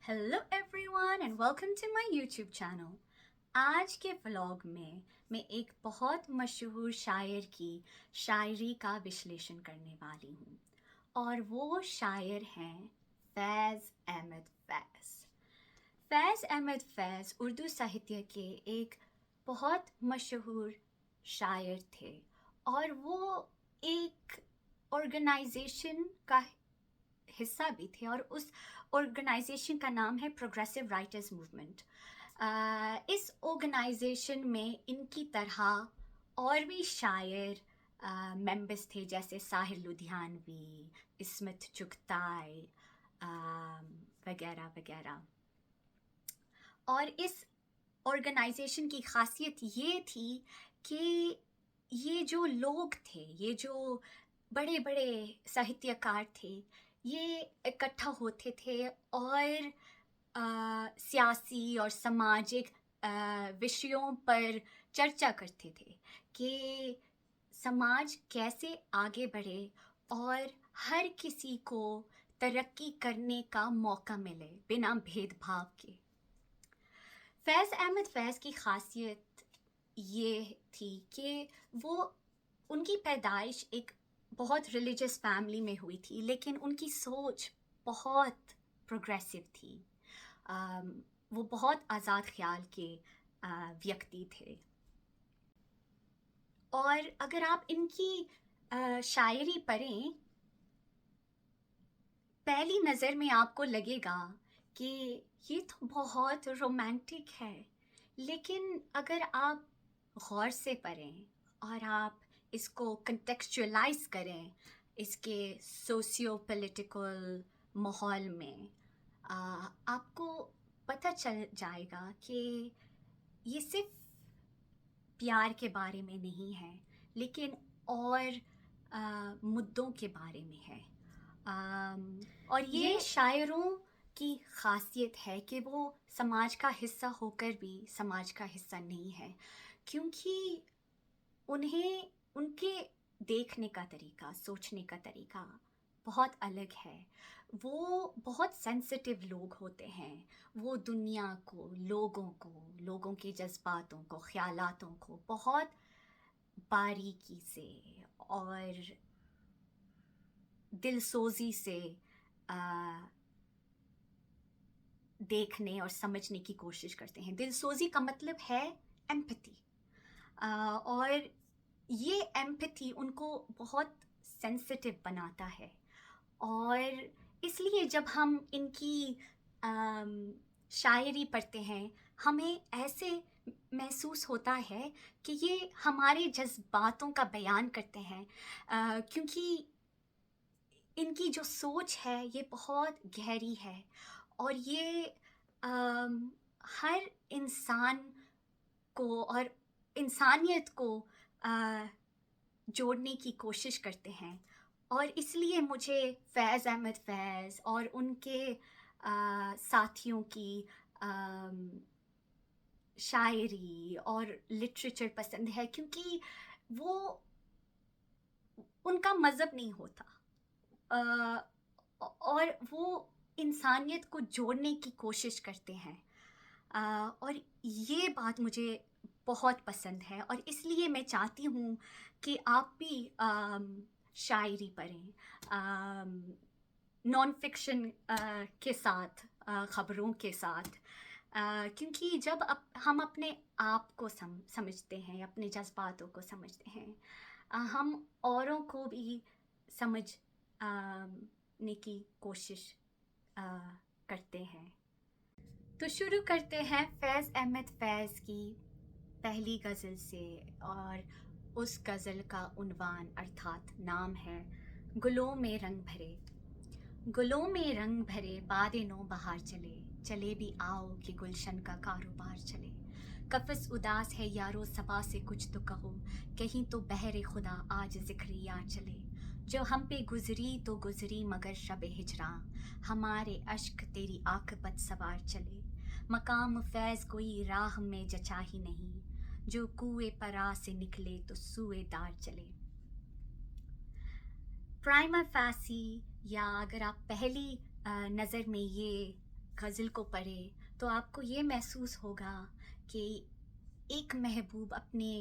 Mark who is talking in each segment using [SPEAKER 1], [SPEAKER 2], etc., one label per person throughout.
[SPEAKER 1] Hello everyone and welcome to my YouTube channel. आज के vlog में मैं एक बहुत मशहूर शायर की शायरी का विश्लेषण करने वाली हूँ और वो शायर हैं फैज़ अहमद फैज़। फैज़ अहमद फैज़ उर्दू साहित्य के एक बहुत मशहूर शायर थे और वो एक ऑर्गेनाइजेशन का हिस्सा भी थे और उस ऑर्गेनाइजेशन का नाम है प्रोग्रेसिव राइटर्स मूवमेंट। इस ऑर्गेनाइजेशन में इनकी तरह और भी शायर मेंबर्स थे, जैसे साहिर लुधियानवी, इस्मत चुगताई वगैरह वगैरह। और इस ऑर्गेनाइजेशन की खासियत ये थी कि ये जो लोग थे, ये जो बड़े बड़े साहित्यकार थे, ये इकट्ठा होते थे और सियासी और सामाजिक विषयों पर चर्चा करते थे कि समाज कैसे आगे बढ़े और हर किसी को तरक्की करने का मौका मिले बिना भेदभाव के। फैज़ अहमद फैज़ की खासियत ये थी कि वो उनकी पैदाइश एक बहुत रिलीजियस फैमिली में हुई थी, लेकिन उनकी सोच बहुत प्रोग्रेसिव थी। वो बहुत आज़ाद ख्याल के व्यक्ति थे। और अगर आप इनकी शायरी पढ़ें, पहली नज़र में आपको लगेगा कि ये तो बहुत रोमांटिक है, लेकिन अगर आप गौर से पढ़ें और आप इसको कंटेक्चुअलाइज करें इसके सोशियो पॉलिटिकल माहौल में, आपको पता चल जाएगा कि ये सिर्फ प्यार के बारे में नहीं है, लेकिन और मुद्दों के बारे में है। और ये शायरों की खासियत है कि वो समाज का हिस्सा होकर भी समाज का हिस्सा नहीं है, क्योंकि उन्हें उनके देखने का तरीका, सोचने का तरीका बहुत अलग है। वो बहुत सेंसिटिव लोग होते हैं। वो दुनिया को, लोगों के जज्बातों को, ख्यालातों को बहुत बारीकी से और दिलसोजी से देखने और समझने की कोशिश करते हैं। दिलसोजी का मतलब है एम्पैथी, और ये एम्पैथी उनको बहुत सेंसिटिव बनाता है। और इसलिए जब हम इनकी शायरी पढ़ते हैं, हमें ऐसे महसूस होता है कि ये हमारे जज्बातों का बयान करते हैं, क्योंकि इनकी जो सोच है ये बहुत गहरी है और ये हर इंसान को और इंसानियत को जोड़ने की कोशिश करते हैं। और इसलिए मुझे फैज़ अहमद फैज़ और उनके साथियों की शायरी और लिटरेचर पसंद है, क्योंकि वो उनका मज़हब नहीं होता, और वो इंसानियत को जोड़ने की कोशिश करते हैं। और ये बात मुझे बहुत पसंद है और इसलिए मैं चाहती हूँ कि आप भी शायरी पढ़ें, नॉन फिक्शन के साथ, ख़बरों के साथ, क्योंकि जब हम अपने आप को समझते हैं, अपने जज्बातों को समझते हैं, हम औरों को भी समझने की कोशिश करते हैं। तो शुरू करते हैं फैज़ अहमद फैज़ की पहली गज़ल से, और उस गज़ल का उन्वान अर्थात नाम है गुलों में रंग भरे। गुलों में रंग भरे बादे नो बहार चले, चले भी आओ कि गुलशन का कारोबार चले। कफस उदास है यारो सबा से कुछ तो कहो, कहीं तो बहरे खुदा आज ज़िक्र यार चले। जो हम पे गुजरी तो गुजरी मगर शब हिजरा, हमारे अश्क तेरी आकबत सवार चले। मकाम फैज़ कोई राह में जचा ही नहीं, जो कुएं परा से निकले तो सुएदार चले। प्राइमा फैसी, या अगर आप पहली नज़र में ये गज़ल को पढ़े तो आपको ये महसूस होगा कि एक महबूब अपने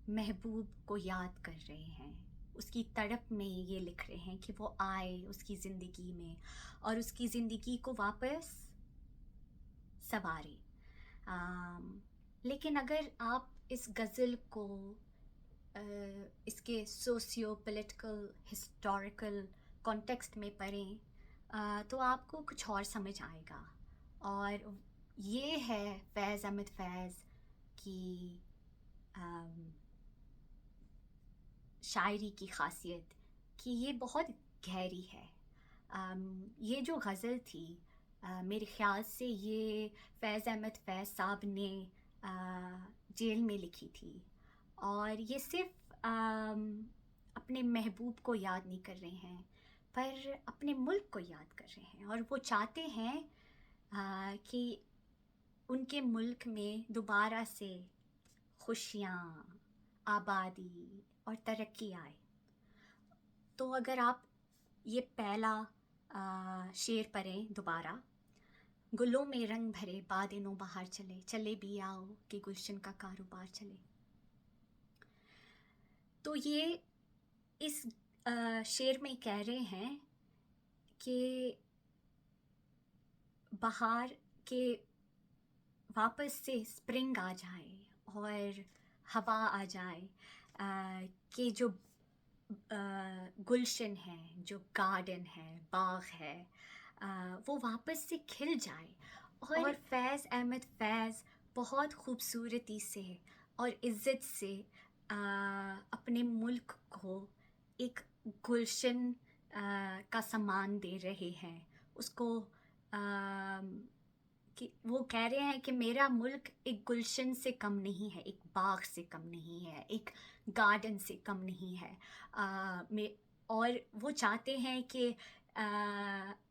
[SPEAKER 1] महबूब को याद कर रहे हैं, उसकी तड़प में ये लिख रहे हैं कि वो आए उसकी ज़िंदगी में और उसकी ज़िंदगी को वापस संवारे। लेकिन अगर आप इस गज़ल को इसके सोशियो पॉलिटिकल हिस्टोरिकल कॉन्टेक्स्ट में पढ़ें तो आपको कुछ और समझ आएगा। और ये है फैज़ अहमद फैज़ की शायरी की ख़ासियत कि ये बहुत गहरी है। ये जो गज़ल थी मेरे ख़्याल से ये फैज़ अहमद फैज़ साहब ने जेल में लिखी थी और ये सिर्फ़ अपने महबूब को याद नहीं कर रहे हैं पर अपने मुल्क को याद कर रहे हैं और वो चाहते हैं कि उनके मुल्क में दोबारा से खुशियाँ, आबादी और तरक्की आए। तो अगर आप ये पहला शेर पढ़ें दोबारा, गुलों में रंग भरे बादिनों बाहर चले, चले भी आओ कि गुलशन का कारोबार चले। तो ये इस शेर में कह रहे हैं कि बाहर के वापस से स्प्रिंग आ जाए और हवा आ जाए कि जो गुलशन है, जो गार्डन है, बाग है, वो वापस से खिल जाए। और फैज़ अहमद फैज़ बहुत खूबसूरती से और इज़्ज़त से अपने मुल्क को एक गुलशन का सम्मान दे रहे हैं। उसको कि वो कह रहे हैं कि मेरा मुल्क एक गुलशन से कम नहीं है, एक बाग से कम नहीं है, एक गार्डन से कम नहीं है। और वो चाहते हैं कि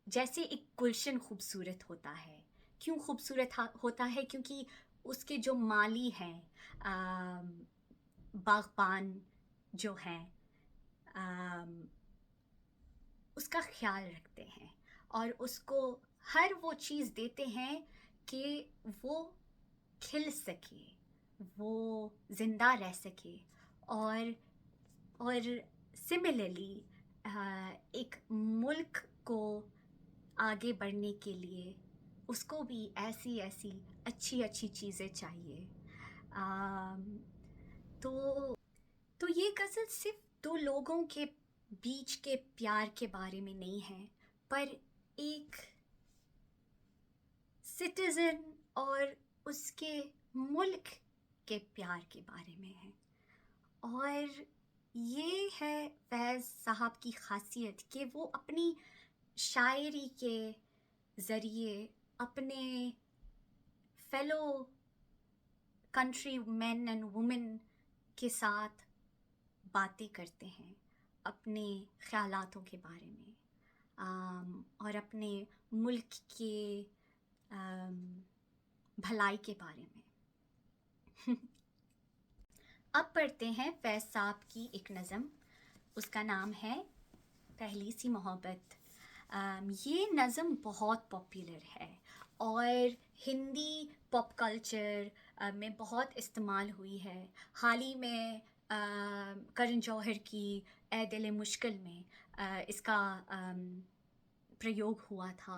[SPEAKER 1] जैसे एक गुलशन खूबसूरत होता है, क्यों खूबसूरत होता है? क्योंकि उसके जो माली हैं, बागबान जो हैं, उसका ख्याल रखते हैं और उसको हर वो चीज़ देते हैं कि वो खिल सके, वो ज़िंदा रह सके। और सिमिलरली एक मुल्क को आगे बढ़ने के लिए उसको भी ऐसी ऐसी अच्छी अच्छी चीज़ें चाहिए। तो ये गज़ल सिर्फ दो लोगों के बीच के प्यार के बारे में नहीं है पर एक सिटीज़न और उसके मुल्क के प्यार के बारे में है। और ये है फैज़ साहब की ख़ासियत कि वो अपनी शायरी के ज़रिए अपने fellow country man and women के साथ बातें करते हैं अपने ख़यालातों के बारे में और अपने मुल्क के भलाई के बारे में। अब पढ़ते हैं फैज़ साहब की एक नज़म, उसका नाम है पहली सी मोहब्बत। ये नज़म बहुत पॉपुलर है और हिंदी पॉप कल्चर में बहुत इस्तेमाल हुई है। हाल ही में करण जौहर की ए दिल मुश्किल में इसका प्रयोग हुआ था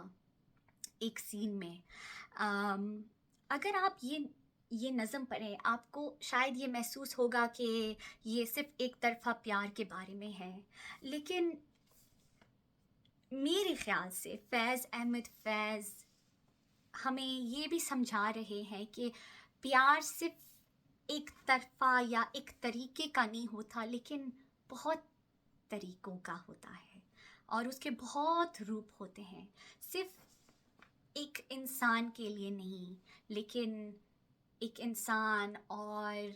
[SPEAKER 1] एक सीन में। अगर आप ये नज़म पढ़ें आपको शायद ये महसूस होगा कि ये सिर्फ़ एक तरफ़ा प्यार के बारे में है, लेकिन मेरे ख़्याल से फैज़ अहमद फैज़ हमें ये भी समझा रहे हैं कि प्यार सिर्फ़ एक तरफ़ा या एक तरीके का नहीं होता, लेकिन बहुत तरीक़ों का होता है और उसके बहुत रूप होते हैं। सिर्फ़ एक इंसान के लिए नहीं, लेकिन एक इंसान और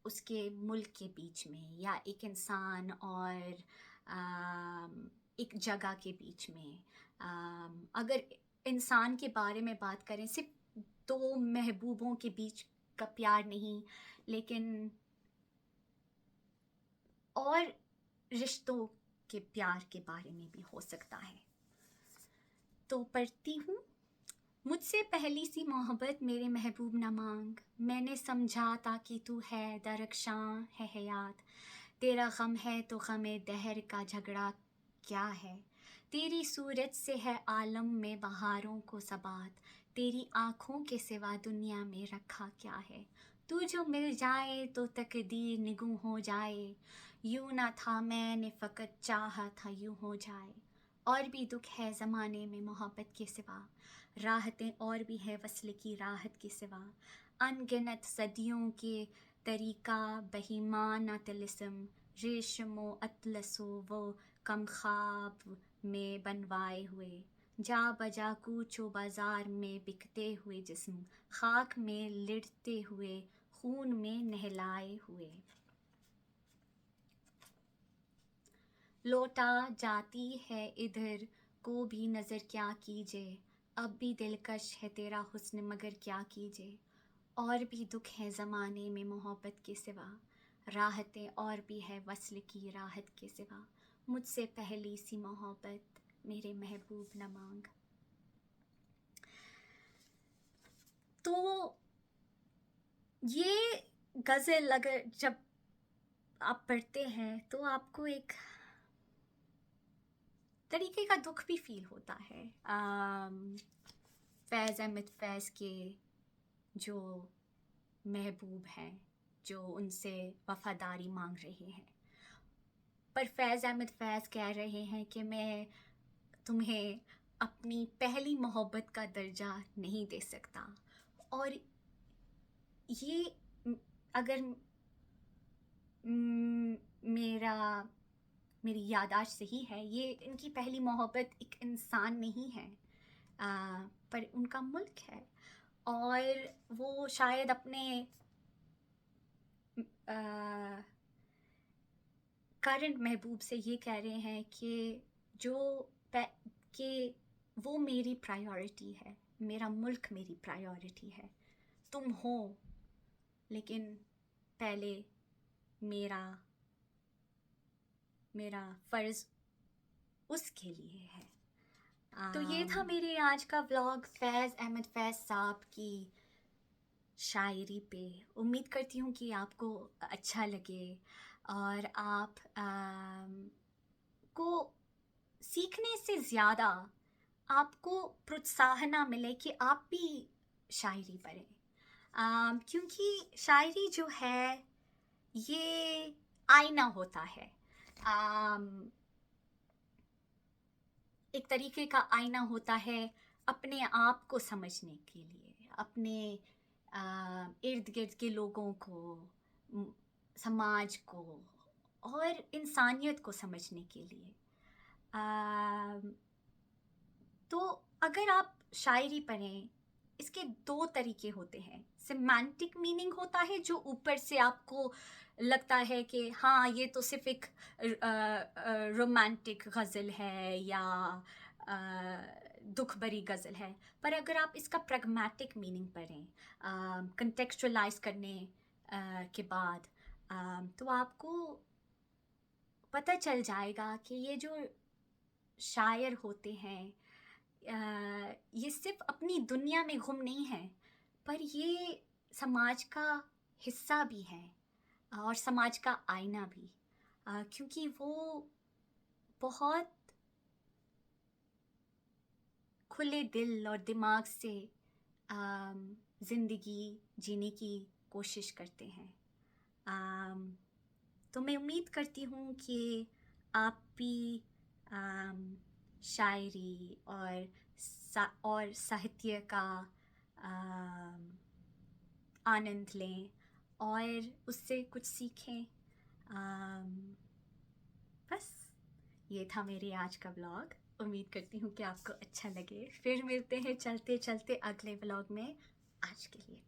[SPEAKER 1] उसके मुल्क के बीच में, या एक इंसान और एक जगह के बीच में। अगर इंसान के बारे में बात करें, सिर्फ दो महबूबों के बीच का प्यार नहीं, लेकिन और रिश्तों के प्यार के बारे में भी हो सकता है। तो पढ़ती हूँ। मुझसे पहली सी मोहब्बत मेरे महबूब न मांग, मैंने समझा ताकि तू है दरख्शां है हयात। तेरा गम है तो गमे दहर का झगड़ा क्या है, तेरी सूरत से है आलम में बहारों को सबात। तेरी आँखों के सिवा दुनिया में रखा क्या है, तू जो मिल जाए तो तकदीर निगूं हो जाए। यूं ना था मैंने फ़कत चाहा था यूं हो जाए। और भी दुख है ज़माने में मोहब्बत के सिवा, राहतें और भी है वस्ल की राहत के सिवा। अनगिनत सदियों के तरीका बहीमाना तिलिस्म, रेशमो अतलसो वो कम ख्वाब में बनवाए हुए। जा बजा कूचो बाजार में बिकते हुए जिस्म, खाक में लिटते हुए खून में नहलाए हुए। लौटा जाती है इधर को भी नज़र क्या कीजिए, अब भी दिलकश है तेरा हुस्न मगर क्या कीजिए। और भी दुख है ज़माने में मोहब्बत के सिवा, राहतें और भी है वस्ल की राहत के सिवा। मुझसे पहली सी मोहब्बत मेरे महबूब न मांग। तो ये गज़ल अगर जब आप पढ़ते हैं तो आपको एक तरीके का दुख भी फील होता है। फैज़ अहमद फैज़ के जो महबूब हैं, जो उनसे वफ़ादारी मांग रहे हैं, पर फैज़ अहमद फैज़ कह रहे हैं कि मैं तुम्हें अपनी पहली मोहब्बत का दर्जा नहीं दे सकता। और ये अगर मेरी याददाश्त सही है, ये इनकी पहली मोहब्बत एक इंसान नहीं है, पर उनका मुल्क है। और वो शायद अपने करंट महबूब से ये कह रहे हैं कि कि वो मेरी प्रायोरिटी है, मेरा मुल्क मेरी प्रायोरिटी है। तुम हो, लेकिन पहले मेरा फ़र्ज़ उसके लिए है। तो ये था मेरे आज का व्लॉग फैज़ अहमद फैज़ साहब की शायरी पे। उम्मीद करती हूँ कि आपको अच्छा लगे और आप को सीखने से ज़्यादा आपको प्रोत्साहन मिले कि आप भी शायरी पढ़ें, क्योंकि शायरी जो है ये आईना होता है। एक तरीके का आईना होता है अपने आप को समझने के लिए, अपने इर्द गिर्द के लोगों को, समाज को और इंसानियत को समझने के लिए। तो अगर आप शायरी पढ़ें, इसके दो तरीके होते हैं। सिमेंटिक मीनिंग होता है जो ऊपर से आपको लगता है कि हाँ ये तो सिर्फ एक रोमांटिक गज़ल है या दुख भरी गज़ल है। पर अगर आप इसका प्रैग्मैटिक मीनिंग पढ़ें, कंटेक्चुअलाइज करने के बाद, तो आपको पता चल जाएगा कि ये जो शायर होते हैं ये सिर्फ अपनी दुनिया में गुम नहीं है, पर ये समाज का हिस्सा भी है और समाज का आईना भी, क्योंकि वो बहुत खुले दिल और दिमाग से ज़िंदगी जीने की कोशिश करते हैं। तो मैं उम्मीद करती हूँ कि आप भी शायरी और साहित्य का आनंद लें और उससे कुछ सीखें। बस ये था मेरे आज का व्लॉग। उम्मीद करती हूँ कि आपको अच्छा लगे। फिर मिलते हैं चलते चलते अगले व्लॉग में। आज के लिए